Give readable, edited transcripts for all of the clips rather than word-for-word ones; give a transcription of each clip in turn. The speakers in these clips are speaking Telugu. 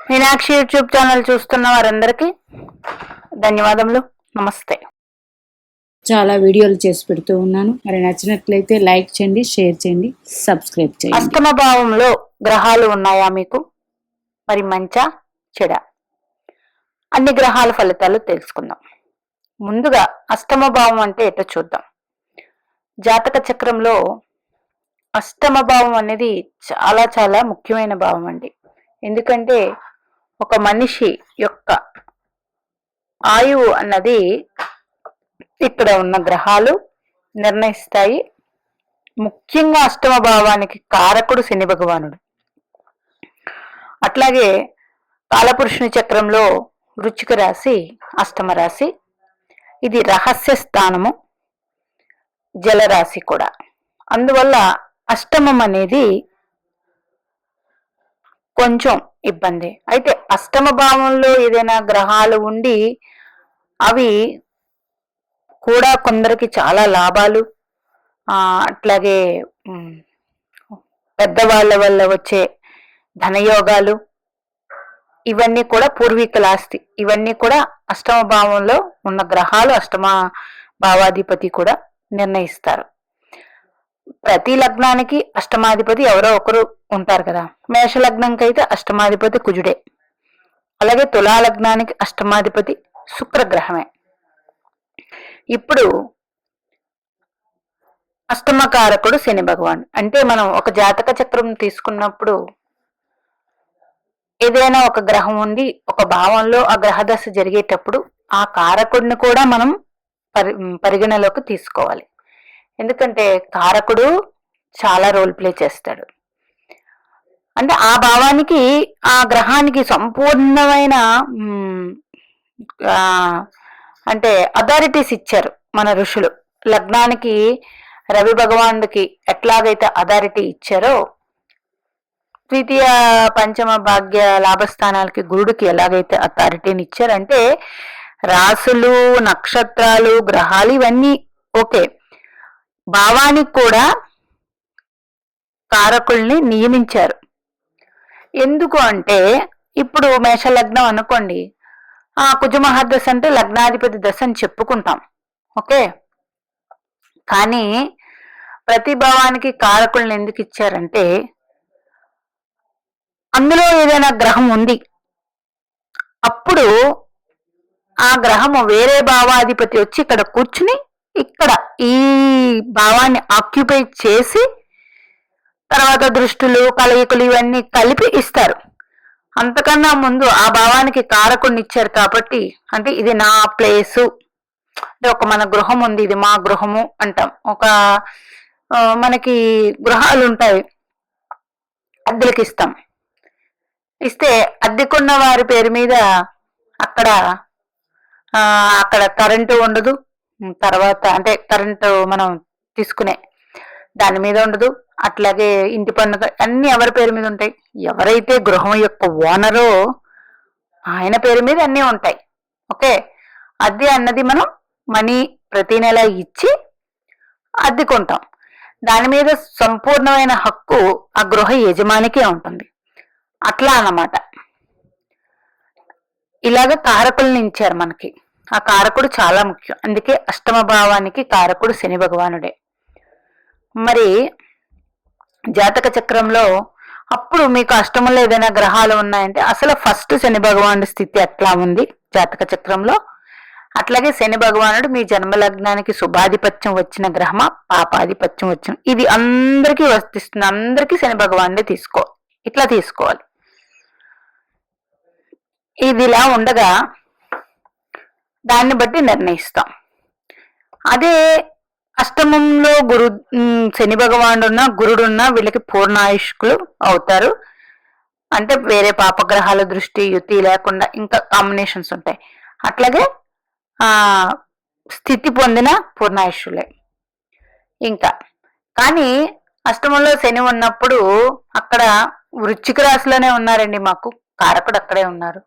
మీనాక్షి యూట్యూబ్ ఛానల్ చూస్తున్న వారందరికీ ధన్యవాదములు. నమస్తే. చాలా వీడియోలు చేసి పెడుతూ ఉన్నాను. మరి నచ్చినట్లయితే లైక్ చేయండి, షేర్ చేయండి, సబ్స్క్రైబ్ చేయండి. అష్టమ భావంలో గ్రహాలు ఉన్నాయా మీకు? మరి మంచా చెడా? అన్ని గ్రహాల ఫలితాలు తెలుసుకుందాం. ముందుగా అష్టమ భావం అంటే ఎటో చూద్దాం. జాతక చక్రంలో అష్టమ భావం అనేది చాలా చాలా ముఖ్యమైన భావం అండి. ఎందుకంటే ఒక మనిషి యొక్క ఆయువు అన్నది ఇక్కడ ఉన్న గ్రహాలు నిర్ణయిస్తాయి. ముఖ్యంగా అష్టమ భావానికి కారకుడు శని భగవానుడు. అట్లాగే కాలపురుషుని చక్రంలో వృశ్చిక రాశి అష్టమ రాశి. ఇది రహస్య స్థానము, జలరాశి కూడా. అందువల్ల అష్టమం అనేది కొంచెం ఇబ్బంది. అయితే అష్టమ భావంలో ఏదైనా గ్రహాలు ఉండి అవి కూడా కొందరికి చాలా లాభాలు, అట్లాగే పెద్దవాళ్ళ వల్ల వచ్చే ధనయోగాలు, ఇవన్నీ కూడా పూర్వీకుల ఆస్తి, ఇవన్నీ కూడా అష్టమ భావంలో ఉన్న గ్రహాలు, అష్టమ భావాధిపతి కూడా నిర్ణయిస్తారు. ప్రతి లగ్నానికి అష్టమాధిపతి ఎవరో ఒకరు ఉంటారు కదా. మేష లగ్నంకి అయితే అష్టమాధిపతి కుజుడే. అలాగే తులా లగ్నానికి అష్టమాధిపతి శుక్రగ్రహమే. ఇప్పుడు అష్టమకారకుడు శని భగవాన్. అంటే మనం ఒక జాతక చక్రం తీసుకున్నప్పుడు ఏదైనా ఒక గ్రహం ఉంది, ఒక భావంలో ఆ గ్రహదశ జరిగేటప్పుడు ఆ కారకుడిని కూడా మనం పరిగణలోకి తీసుకోవాలి. ఎందుకంటే కారకుడు చాలా రోల్ ప్లే చేస్తాడు. అంటే ఆ భావానికి, ఆ గ్రహానికి సంపూర్ణమైన అంటే అథారిటీస్ ఇచ్చారు మన ఋషులు. లగ్నానికి రవి భగవానుడికి ఎట్లాగైతే అథారిటీ ఇచ్చారో, ద్వితీయ పంచమ భాగ్య లాభస్థానాలకి గురుడికి ఎలాగైతే అథారిటీని ఇచ్చారంటే, రాసులు, నక్షత్రాలు, గ్రహాలు ఇవన్నీ ఓకే, భావానికి కూడా కారకుల్ని నియమించారు. ఎందుకు అంటే, ఇప్పుడు మేషలగ్నం అనుకోండి, కుజమహాదశ అంటే లగ్నాధిపతి దశ అని చెప్పుకుంటాం, ఓకే. కానీ ప్రతి భావానికి కారకుల్ని ఎందుకు ఇచ్చారంటే, అందులో ఏదైనా గ్రహం ఉంది, అప్పుడు ఆ గ్రహము వేరే భావాధిపతి వచ్చి ఇక్కడ కూర్చుని ఇక్కడ ఈ భావాన్ని ఆక్యుపై చేసి తర్వాత దృష్టులు, కలయికలు ఇవన్నీ కలిపి ఇస్తారు. అంతకన్నా ముందు ఆ భావానికి కారకుడిని ఇచ్చారు కాబట్టి, అంటే ఇది నా ప్లేసు, ఒక మన గృహం ఉంది, ఇది మా గృహము అంటాం. ఒక మనకి గృహాలు ఉంటాయి, అద్దెలకి ఇస్తాం. ఇస్తే అద్దెకున్న వారి పేరు మీద అక్కడ కరెంటు ఉండదు. తర్వాత అంటే కరెంటు మనం తీసుకునే దాని మీద ఉండదు. అట్లాగే ఇంటి పన్ను అన్ని ఎవరి పేరు మీద ఉంటాయి? ఎవరైతే గృహం యొక్క ఓనరో ఆయన పేరు మీద అన్నీ ఉంటాయి, ఓకే. అద్దె అన్నది మనం మనీ ప్రతి నెల ఇచ్చి అద్దెకుంటాం. దాని మీద సంపూర్ణమైన హక్కు ఆ గృహ యజమానికే ఉంటుంది. అట్లా అన్నమాట. ఇలాగ కారకుల్ని ఇచ్చారు మనకి. ఆ కారకుడు చాలా ముఖ్యం. అందుకే అష్టమ భావానికి కారకుడు శని భగవానుడే. మరి జాతక చక్రంలో అప్పుడు మీకు అష్టమంలో ఏదైనా గ్రహాలు ఉన్నాయంటే, అసలు ఫస్ట్ శని భగవానుడి స్థితి ఎట్లా ఉంది జాతక చక్రంలో, అట్లాగే శని భగవానుడు మీ జన్మలగ్నానికి శుభాధిపత్యం వచ్చిన గ్రహమా, పాపాధిపత్యం వచ్చిన, ఇది అందరికీ వర్తిస్తుంది. అందరికీ శని భగవానుడే ఇట్లా తీసుకోవాలి. ఇదిలా ఉండగా దాన్ని బట్టి నిర్ణయిస్తాం. అదే అష్టమంలో శని భగవానుడున్నా గురుడున్నా వీళ్ళకి పూర్ణాయుష్కులు అవుతారు. అంటే వేరే పాపగ్రహాల దృష్టి యుతి లేకుండా ఇంకా కాంబినేషన్స్ ఉంటాయి. అట్లాగే స్థితి పొందిన పూర్ణాయుష్యులే. ఇంకా కానీ అష్టమంలో శని ఉన్నప్పుడు అక్కడ వృశ్చిక రాశిలోనే ఉన్నారండి. మాకు కారకుడు అక్కడే ఉన్నారు.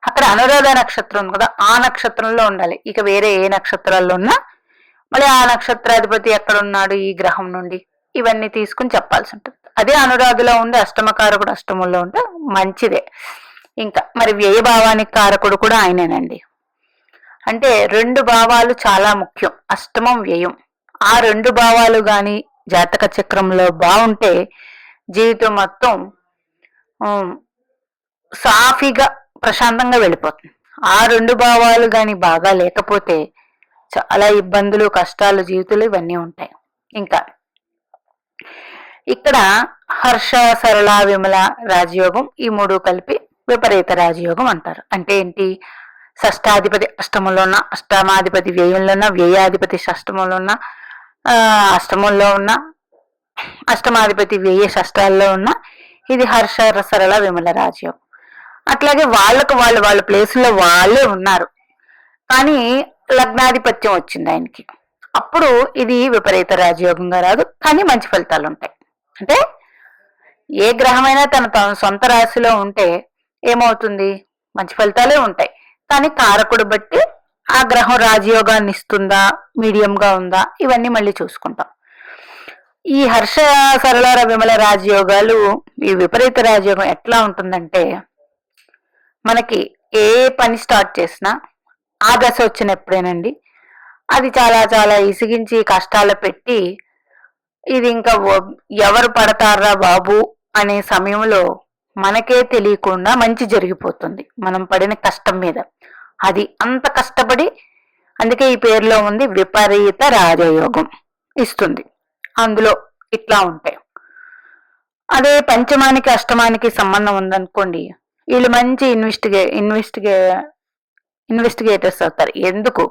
అక్కడ అనురాధ నక్షత్రం ఉంది కదా, ఆ నక్షత్రంలో ఉండాలి. ఇక వేరే ఏ నక్షత్రాల్లో ఉన్నా మళ్ళీ ఆ నక్షత్రాధిపతి ఎక్కడ ఉన్నాడు ఈ గ్రహం నుండి, ఇవన్నీ తీసుకుని చెప్పాల్సి ఉంటుంది. అదే అనురాధలో ఉండి అష్టమకారకుడు అష్టమంలో ఉంటే మంచిదే. ఇంకా మరి వ్యయ భావానికి కారకుడు కూడా ఆయనేనండి. అంటే 2 భావాలు చాలా ముఖ్యం, అష్టమం వ్యయం. ఆ 2 భావాలు గాని జాతక చక్రంలో బాగుంటే జీవితం మొత్తం ఉమ్, సాఫీగా ప్రశాంతంగా వెళ్ళిపోతుంది. ఆ 2 భావాలు గాని బాగా లేకపోతే చాలా ఇబ్బందులు, కష్టాలు, జీవితాలు ఇవన్నీ ఉంటాయి. ఇంకా ఇక్కడ హర్ష, సరళ, విమల రాజయోగం, ఈ 3 కలిపి విపరీత రాజయోగం అంటారు. అంటే ఏంటి? షష్టాధిపతి అష్టమంలో ఉన్న, అష్టమాధిపతి వ్యయంలో ఉన్న, వ్యయాధిపతి షష్టమంలో ఉన్న, అష్టమంలో ఉన్న, అష్టమాధిపతి వ్యయ షష్టాల్లో ఉన్న, ఇది హర్ష, సరళ, విమల రాజయోగం. అట్లాగే వాళ్ళకు వాళ్ళ ప్లేసుల్లో వాళ్ళే ఉన్నారు, కానీ లగ్నాధిపత్యం వచ్చింది ఆయనకి. అప్పుడు ఇది విపరీత రాజయోగంగా రాదు, కానీ మంచి ఫలితాలు ఉంటాయి. అంటే ఏ గ్రహమైనా తన సొంత రాశిలో ఉంటే ఏమవుతుంది? మంచి ఫలితాలే ఉంటాయి. కానీ కారకుడు బట్టి ఆ గ్రహం రాజయోగాన్ని ఇస్తుందా, మీడియంగా ఉందా, ఇవన్నీ మళ్ళీ చూసుకుంటాం. ఈ హర్ష, సరళ, విమల రాజయోగాలు, ఈ విపరీత రాజయోగం ఎట్లా ఉంటుందంటే, మనకి ఏ పని స్టార్ట్ చేసినా ఆ దశ వచ్చినప్పుడేనండి అది చాలా చాలా ఇసిగించి కష్టాలు పెట్టి, ఇది ఇంకా ఎవరు పడతారా బాబు అనే సమయంలో మనకే తెలియకుండా మంచి జరిగిపోతుంది మనం పడిన కష్టం మీద. అది అంత కష్టపడి, అందుకే ఈ పేరులో ఉంది విపరీత రాజయోగం ఇస్తుంది. అందులో ఇట్లా ఉంటాయి. అదే పంచమానికి అష్టమానికి సంబంధం ఉందనుకోండి, వీళ్ళు మంచి ఇన్వెస్టిగేటర్స్ అవుతారు. ఎందుకు?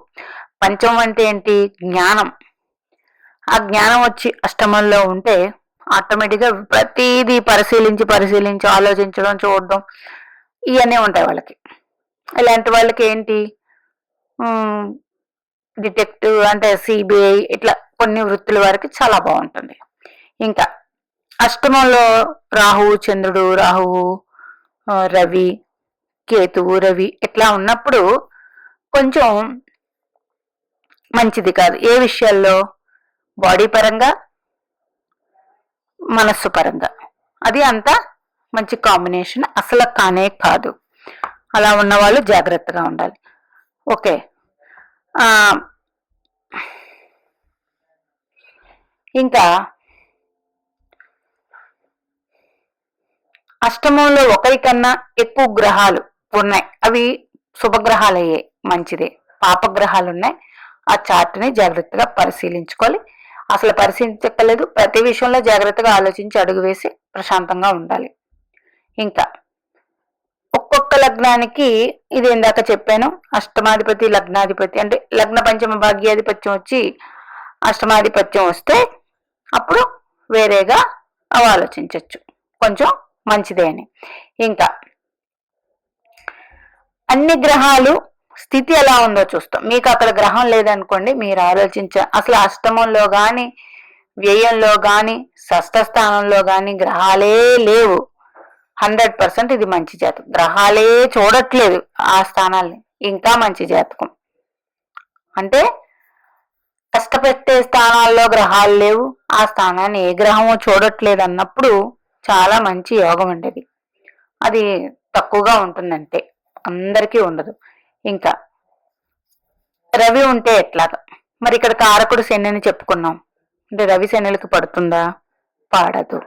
పంచమం అంటే ఏంటి? జ్ఞానం. ఆ జ్ఞానం వచ్చి అష్టమంలో ఉంటే ఆటోమేటిక్గా ప్రతిదీ పరిశీలించి ఆలోచించడం, చూడడం, ఇవన్నీ ఉంటాయి వాళ్ళకి. ఇలాంటి వాళ్ళకి ఏంటి, డిటెక్టివ్ అంటే సిబిఐ, ఇట్లా కొన్ని వృత్తుల వారికి చాలా బాగుంటుంది. ఇంకా అష్టమంలో రాహువు, చంద్రుడు, రాహువు, రవి, కేతువు, రవి ఇట్లా ఉన్నప్పుడు కొంచెం మంచిది కాదు. ఏ విషయాల్లో? బాడీ పరంగా, మనస్సు పరంగా. అది అంత మంచి కాంబినేషన్ అసలు కానే కాదు. అలా ఉన్న వాళ్ళు జాగ్రత్తగా ఉండాలి. ఓకే. ఇంకా అష్టమంలో ఒకరికన్నా ఎక్కువ గ్రహాలు ఉన్నాయి, అవి శుభగ్రహాలయ్యే మంచిదే. పాపగ్రహాలు ఉన్నాయి, ఆ చార్ట్ని జాగ్రత్తగా పరిశీలించుకోవాలి. అసలు పరిశీలించక్కర్లేదు, ప్రతి విషయంలో జాగ్రత్తగా ఆలోచించి అడుగు వేసి ప్రశాంతంగా ఉండాలి. ఇంకా ఒక్కొక్క లగ్నానికి, ఇది ఇందాక చెప్పాను, అష్టమాధిపతి, లగ్నాధిపతి, అంటే లగ్న పంచమ భాగ్యాధిపత్యం వచ్చి అష్టమాధిపత్యం వస్తే అప్పుడు వేరేగా ఆలోచించవచ్చు, కొంచెం మంచిదే అని. ఇంకా అన్ని గ్రహాలు స్థితి ఎలా ఉందో చూస్తాం. మీకు అక్కడ గ్రహం లేదనుకోండి, మీరు అసలు అష్టమంలో గాని, వ్యయంలో గాని, షష్ఠ స్థానంలో గాని గ్రహాలే లేవు, 100% ఇది మంచి జాతకం. గ్రహాలే చూడట్లేదు ఆ స్థానాల్ని, ఇంకా మంచి జాతకం. అంటే కష్టపెట్టే స్థానాల్లో గ్రహాలు లేవు, ఆ స్థానాన్ని ఏ గ్రహము చూడట్లేదు అన్నప్పుడు చాలా మంచి యోగం ఉండేది. అది తక్కువగా ఉంటుందంటే అందరికీ ఉండదు. ఇంకా రవి ఉంటే ఎట్లాగా? మరి ఇక్కడ కారకుడు శనిని చెప్పుకున్నాం, అంటే రవి శనులకి పడుతుందా? పాడదు.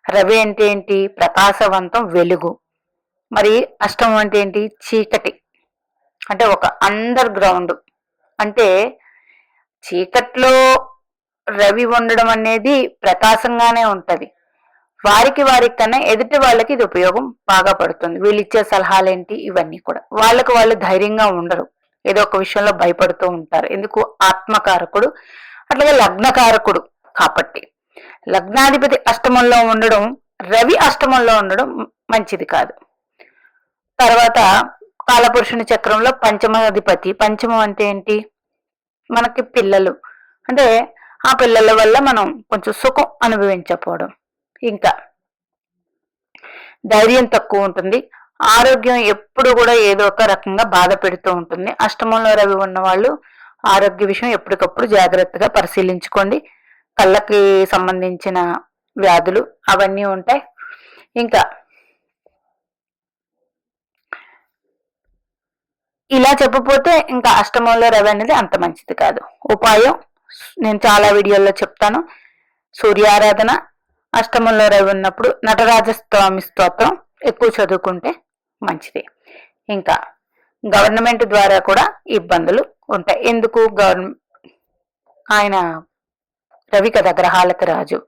రవి అంటే ఏంటి? ప్రకాశవంతం, వెలుగు. మరి అష్టమం అంటే ఏంటి? చీకటి, అంటే ఒక అండర్ గ్రౌండ్. అంటే చీకట్లో రవి ఉండడం అనేది ప్రకాశంగానే ఉంటది. వారికి కన్నా ఎదుటి వాళ్ళకి ఇది ఉపయోగం బాగా పడుతుంది. వీళ్ళు ఇచ్చే సలహాలు ఏంటి, ఇవన్నీ కూడా వాళ్ళు ధైర్యంగా ఉండరు, ఏదో ఒక విషయంలో భయపడుతూ ఉంటారు. ఎందుకు? ఆత్మకారకుడు, అట్లాగే లగ్నకారకుడు కాబట్టి. లగ్నాధిపతి అష్టమంలో ఉండడం, రవి అష్టమంలో ఉండడం మంచిది కాదు. తర్వాత కాలపురుషుని చక్రంలో పంచమాధిపతి. పంచమం అంటే ఏంటి? మనకి పిల్లలు, అంటే ఆ పిల్లల వల్ల మనం కొంచెం సుఖం అనుభవించకపోవడం. ఇంకా ధైర్యం తక్కువ ఉంటుంది, ఆరోగ్యం ఎప్పుడు కూడా ఏదో ఒక రకంగా బాధ పెడుతూ ఉంటుంది. అష్టమంలో రవి ఉన్న వాళ్ళు ఆరోగ్య విషయం ఎప్పటికప్పుడు జాగ్రత్తగా పరిశీలించుకోండి. కళ్ళకి సంబంధించిన వ్యాధులు అవన్నీ ఉంటాయి. ఇంకా ఇలా చెప్పపోతే ఇంకా అష్టమంలో రవి అనేది అంత మంచిది కాదు. ఉపాయం నేను చాలా వీడియోల్లో చెప్తాను. సూర్యారాధన, అష్టమంలో రవి ఉన్నప్పుడు నటరాజ స్వామి స్తోత్రం ఎక్కువ చదువుకుంటే మంచిది. ఇంకా గవర్నమెంట్ ద్వారా కూడా ఇబ్బందులు ఉంటాయి. ఎందుకు? ఆయన రవి కదా గ్రహాలకు రాజు.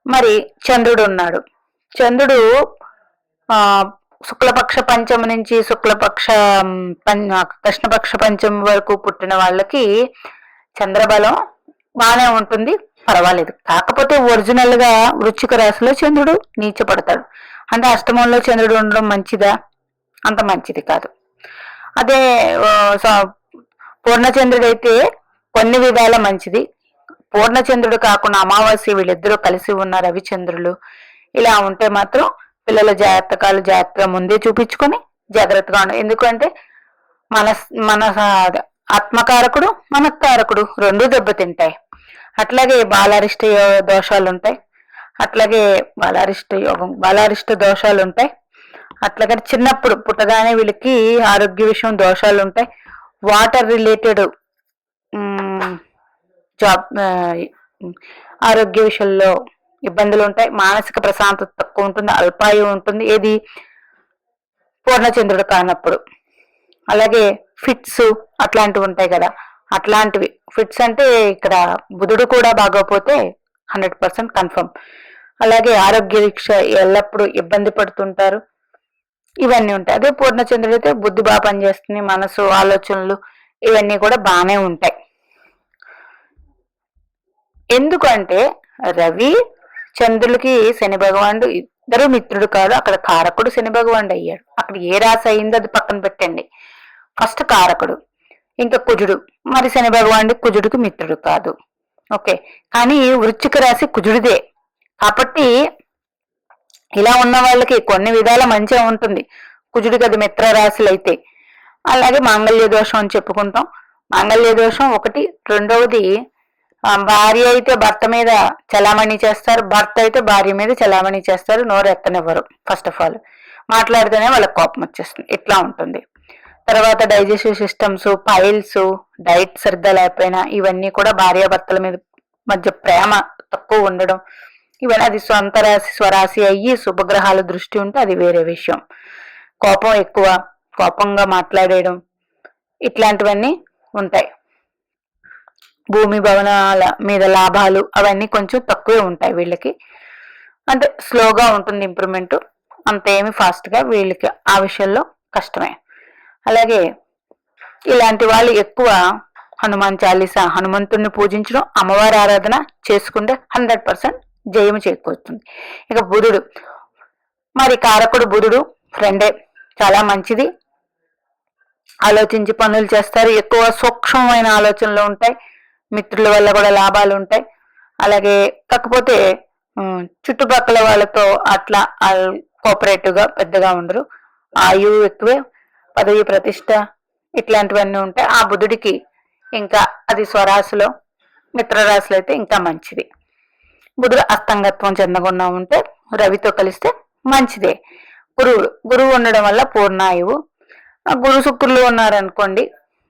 మరి చంద్రుడు ఉన్నాడు. చంద్రుడు ఆ శుక్లపక్ష పంచమ నుంచి కృష్ణపక్ష పంచమి వరకు పుట్టిన వాళ్ళకి చంద్రబలం బాగానే ఉంటుంది, పర్వాలేదు. కాకపోతే ఒరిజినల్ గా వృశ్చిక రాశిలో చంద్రుడు నీచపడతాడు. అంటే అష్టమంలో చంద్రుడు ఉండడం మంచిదా? అంత మంచిది కాదు. అదే పూర్ణచంద్రుడు అయితే కొన్ని విధాల మంచిది. పూర్ణచంద్రుడు కాకుండా అమావాస్య వీళ్ళిద్దరూ కలిసి ఉన్న రవిచంద్రులు ఇలా ఉంటే మాత్రం పిల్లల జాగ్రత్తగా ముందే చూపించుకొని జాగ్రత్తగా ఉండాలి. ఎందుకంటే మన ఆత్మకారకుడు మనకారకుడు రెండు దెబ్బతింటాయి. అట్లాగే బాలారిష్ట దోషాలు ఉంటాయి. అట్లాగే బాలారిష్ట దోషాలు ఉంటాయి. అట్లాగే చిన్నప్పుడు పుట్టగానే వీళ్ళకి ఆరోగ్య విషయం దోషాలు ఉంటాయి. వాటర్ రిలేటెడ్ ఆరోగ్య విషయంలో ఇబ్బందులు ఉంటాయి. మానసిక ప్రశాంతత తక్కువ ఉంటుంది, అల్పాయు ఉంటుంది. ఏది? పూర్ణచంద్రుడు కానప్పుడు. అలాగే ఫిట్స్ అట్లాంటివి ఉంటాయి కదా, అట్లాంటివి. ఫిట్స్ అంటే ఇక్కడ బుధుడు కూడా బాగోపోతే 100% కన్ఫర్మ్. అలాగే ఆరోగ్య రీక్ష ఎల్లప్పుడూ ఇబ్బంది పడుతుంటారు. ఇవన్నీ ఉంటాయి. అదే పూర్ణచంద్రుడు అయితే బుద్ధి బాగా పనిచేస్తుంది, మనసు, ఆలోచనలు ఇవన్నీ కూడా బాగానే ఉంటాయి. ఎందుకంటే రవి చంద్రులకి శని భగవానుడు ఇద్దరు మిత్రుడు కాదు, అక్కడ కారకుడు శని భగవానుడు అయ్యాడు. అక్కడ ఏ రాశి అయిందో అది పక్కన పెట్టండి. ఫస్ట్ కారకుడు, ఇంకా కుజుడు. మరి శని భగవానుడు కుజుడికి మిత్రుడు కాదు. ఓకే, కానీ వృశ్చిక రాశి కుజుడిదే. కాబట్టి ఇలా ఉన్న వాళ్ళకి కొన్ని విధాల మంచిగా ఉంటుంది. కుజుడికి అది మిత్ర రాశులు అయితే. అలాగే మాంగళ్య దోషం అని చెప్పుకుంటాం. మాంగళ్య దోషం ఒకటి. రెండవది భార్య అయితే భర్త మీద చలామణి చేస్తారు, భర్త అయితే భార్య మీద చలామణి చేస్తారు. నోరు ఎత్తనివ్వరు. ఫస్ట్ ఆఫ్ ఆల్ మాట్లాడితేనే వాళ్ళకి కోపం వచ్చేస్తుంది. ఇట్లా ఉంటుంది. తర్వాత డైజెస్టివ్ సిస్టమ్స్, పైల్స్, డైట్ సరిగ్గా లేకపోయినా ఇవన్నీ కూడా భార్యాభర్తల మీద మధ్య ప్రేమ తక్కువ ఉండడం, ఇవన్నీ అది సొంత రాశి స్వరాశి అయ్యి శుభగ్రహాల దృష్టి ఉంటే అది వేరే విషయం. కోపం ఎక్కువ, కోపంగా మాట్లాడేయడం ఇట్లాంటివన్నీ ఉంటాయి. భూమి భవనాల మీద లాభాలు అవన్నీ కొంచెం తక్కువే ఉంటాయి వీళ్ళకి. అంటే స్లోగా ఉంటుంది ఇంప్రూవ్మెంట్, అంతేమి ఫాస్ట్గా వీళ్ళకి ఆ విషయంలో కష్టమే. అలాగే ఇలాంటి వాళ్ళు ఎక్కువ హనుమాన్ చాలీసా, హనుమంతుడిని పూజించడం, అమ్మవారి ఆరాధన చేసుకుంటే 100% జయము చేకూరుతుంది. ఇక బుధుడు, మరి కారకుడు బుధుడు ఫ్రెండే, చాలా మంచిది. ఆలోచించి పనులు చేస్తారు. ఎక్కువ సూక్ష్మమైన ఆలోచనలు ఉంటాయి. మిత్రుల వల్ల కూడా లాభాలు ఉంటాయి. అలాగే కాకపోతే చుట్టుపక్కల వాళ్ళతో అట్లా కోఆపరేటివ్ గా పెద్దగా ఉండరు. ఆయువు ఎక్కువే, పదవి ప్రతిష్ట ఇట్లాంటివన్నీ ఉంటాయి ఆ బుధుడికి. ఇంకా అది స్వరాశిలో, మిత్రరాశిలో అయితే ఇంకా మంచిది. బుధుడు అస్తంగత్వం చెందకుండా ఉంటే రవితో కలిస్తే మంచిదే. గురువు ఉండడం వల్ల పూర్ణాయువు. గురు శుక్రులు ఉన్నారనుకోండి,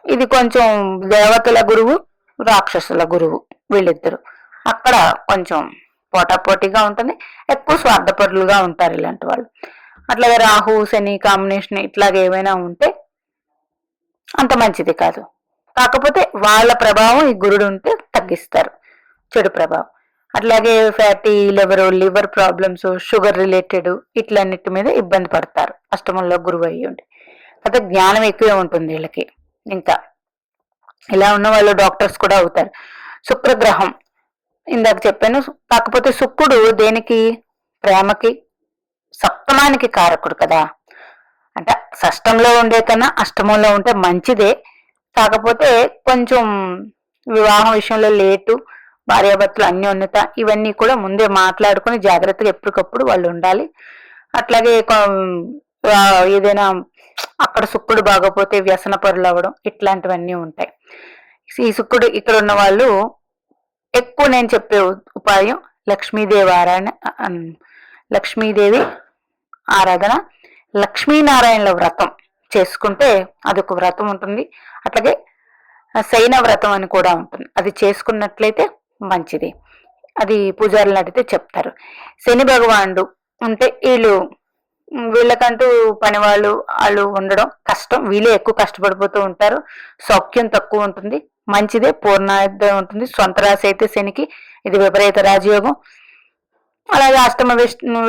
ఇది కొంచెం దేవతల గురువు, రాక్షసుల గురువు, వీళ్ళిద్దరు అక్కడ కొంచెం పోటాపోటీగా ఉంటుంది. ఎక్కువ స్వార్థపరులుగా ఉంటారు ఇలాంటి వాళ్ళు. అట్లాగే రాహు శని కాంబినేషన్ ఇట్లాగే ఏమైనా ఉంటే అంత మంచిది కాదు. కాకపోతే వాళ్ళ ప్రభావం ఈ గురుడు ఉంటే తగ్గిస్తారు, చెడు ప్రభావం. అట్లాగే fatty liver problems, sugar related ఇట్లన్నిటి మీద ఇబ్బంది పడతారు అష్టమంలో గురువు అయ్యి ఉండి. అయితే జ్ఞానం ఎక్కువే ఉంటుంది వీళ్ళకి. ఇంకా ఇలా ఉన్న వాళ్ళు డాక్టర్స్ కూడా అవుతారు. శుక్రగ్రహం ఇందాక చెప్పాను. కాకపోతే శుక్రుడు దేనికి? ప్రేమకి, సప్తమానికి కారకుడు కదా. అంటే షష్టంలో ఉండే కన్నా అష్టమంలో ఉంటే మంచిదే. కాకపోతే కొంచెం వివాహం విషయంలో లేటు, భార్యాభర్తలు అన్యోన్యత ఇవన్నీ కూడా ముందే మాట్లాడుకుని జాగ్రత్తగా ఎప్పటికప్పుడు వాళ్ళు ఉండాలి. అట్లాగే ఏదైనా అక్కడ శుక్రుడు బాగోపోతే వ్యసన పరులు అవ్వడం ఇట్లాంటివన్నీ ఉంటాయి. ఈ శుక్రుడు ఇక్కడ ఉన్న వాళ్ళు ఎక్కువ నేను చెప్పే ఉపాయం లక్ష్మీదేవి ఆరాధన, లక్ష్మీనారాయణల వ్రతం చేసుకుంటే అదొక వ్రతం ఉంటుంది. అట్లాగే శయన వ్రతం అని కూడా ఉంటుంది, అది చేసుకున్నట్లయితే మంచిది. అది పూజారులు అడిగితే చెప్తారు. శని భగవానుడు అంటే వీళ్ళకంటూ పని వాళ్ళు ఉండడం కష్టం, వీళ్ళే ఎక్కువ కష్టపడిపోతూ ఉంటారు. సౌఖ్యం తక్కువ ఉంటుంది, మంచిదే, పూర్ణాయుద్ధం ఉంటుంది. సొంత రాశి అయితే శనికి ఇది విపరీత రాజయోగం. అలాగే అష్టమ విష్ణు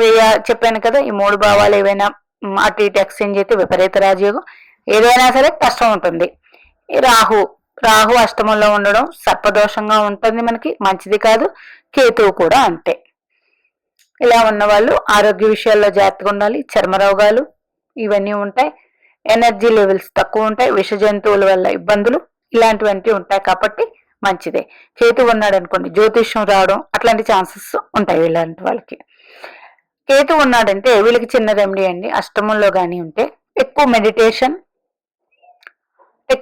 చెప్పాను కదా, ఈ 3 భావాలు ఏవైనా అటు ఇటు ఎక్స్చేంజ్ అయితే విపరీత రాజయోగం. ఏదైనా సరే కష్టం ఉంటుంది. ఈ రాహు అష్టమంలో ఉండడం సర్పదోషంగా ఉంటుంది, మనకి మంచిది కాదు. కేతువు కూడా అంతే. ఇలా ఉన్న వాళ్ళు ఆరోగ్య విషయాల్లో జాగ్రత్తగా ఉండాలి. చర్మ రోగాలు ఇవన్నీ ఉంటాయి. ఎనర్జీ లెవెల్స్ తక్కువ ఉంటాయి. విష జంతువుల వల్ల ఇబ్బందులు ఇలాంటివన్నీ ఉంటాయి కాబట్టి మంచిదే. కేతువు ఉన్నాడు అనుకోండి, జ్యోతిష్యం రావడం అట్లాంటి ఛాన్సెస్ ఉంటాయి ఇలాంటి వాళ్ళకి. కేతువు ఉన్నాడంటే వీళ్ళకి చిన్న రెమెడీ అండి. అష్టమంలో కానీ ఉంటే ఎక్కువ మెడిటేషన్.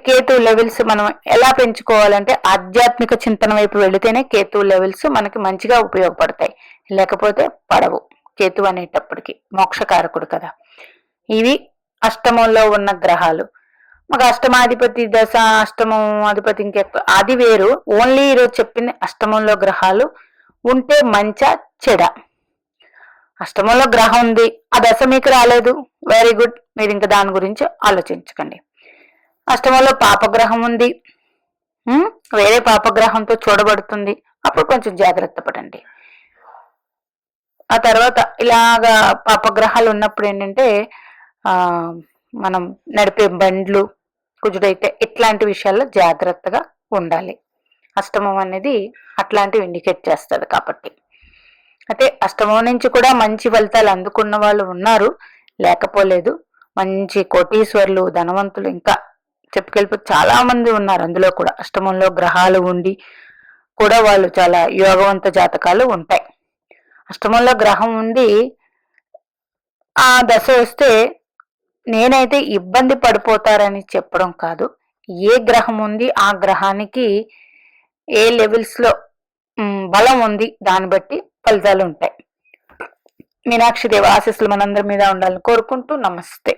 కేతు లెవెల్స్ మనం ఎలా పెంచుకోవాలంటే ఆధ్యాత్మిక చింతన వైపు వెళితేనే కేతు లెవెల్స్ మనకి మంచిగా ఉపయోగపడతాయి, లేకపోతే పడవు. కేతు అనేటప్పటికి మోక్షకారకుడు కదా. ఇవి అష్టమంలో ఉన్న గ్రహాలు. మాకు అష్టమాధిపతి దశ, అష్టమం అధిపతి ఇంకెక్కువ అది వేరు. ఓన్లీ ఈరోజు చెప్పింది అష్టమంలో గ్రహాలు ఉంటే మంచా చెడ. అష్టమంలో గ్రహం ఉంది, ఆ దశ మీకు రాలేదు, వెరీ గుడ్, మీరు ఇంకా దాని గురించి ఆలోచించకండి. అష్టమంలో పాపగ్రహం ఉంది, వేరే పాపగ్రహంతో చూడబడుతుంది, అప్పుడు కొంచెం జాగ్రత్త పడండి. ఆ తర్వాత ఇలాగా పాపగ్రహాలు ఉన్నప్పుడు ఏంటంటే మనం నడిపే బండ్లు కుజుడైతే ఇట్లాంటి విషయాల్లో జాగ్రత్తగా ఉండాలి. అష్టమం అనేది అట్లాంటివి ఇండికేట్ చేస్తుంది కాబట్టి. అయితే అష్టమం నుంచి కూడా మంచి ఫలితాలు అందుకున్న వాళ్ళు ఉన్నారు, లేకపోలేదు. మంచి కోటీశ్వర్లు, ధనవంతులు ఇంకా చెప్పుకెళ్ళిపోతే చాలా మంది ఉన్నారు. అందులో కూడా అష్టమంలో గ్రహాలు ఉండి కూడా వాళ్ళు చాలా యోగవంత జాతకాలు ఉంటాయి. అష్టమంలో గ్రహం ఉండి ఆ దశ వస్తే నేనైతే ఇబ్బంది పడిపోతారని చెప్పడం కాదు. ఏ గ్రహం ఉంది ఆ గ్రహానికి ఏ లెవెల్స్ లో బలం ఉంది దాన్ని బట్టి ఫలితాలు ఉంటాయి. మీనాక్షి దేవి ఆశీస్సులు మనందరి మీద ఉండాలని కోరుకుంటూ నమస్తే.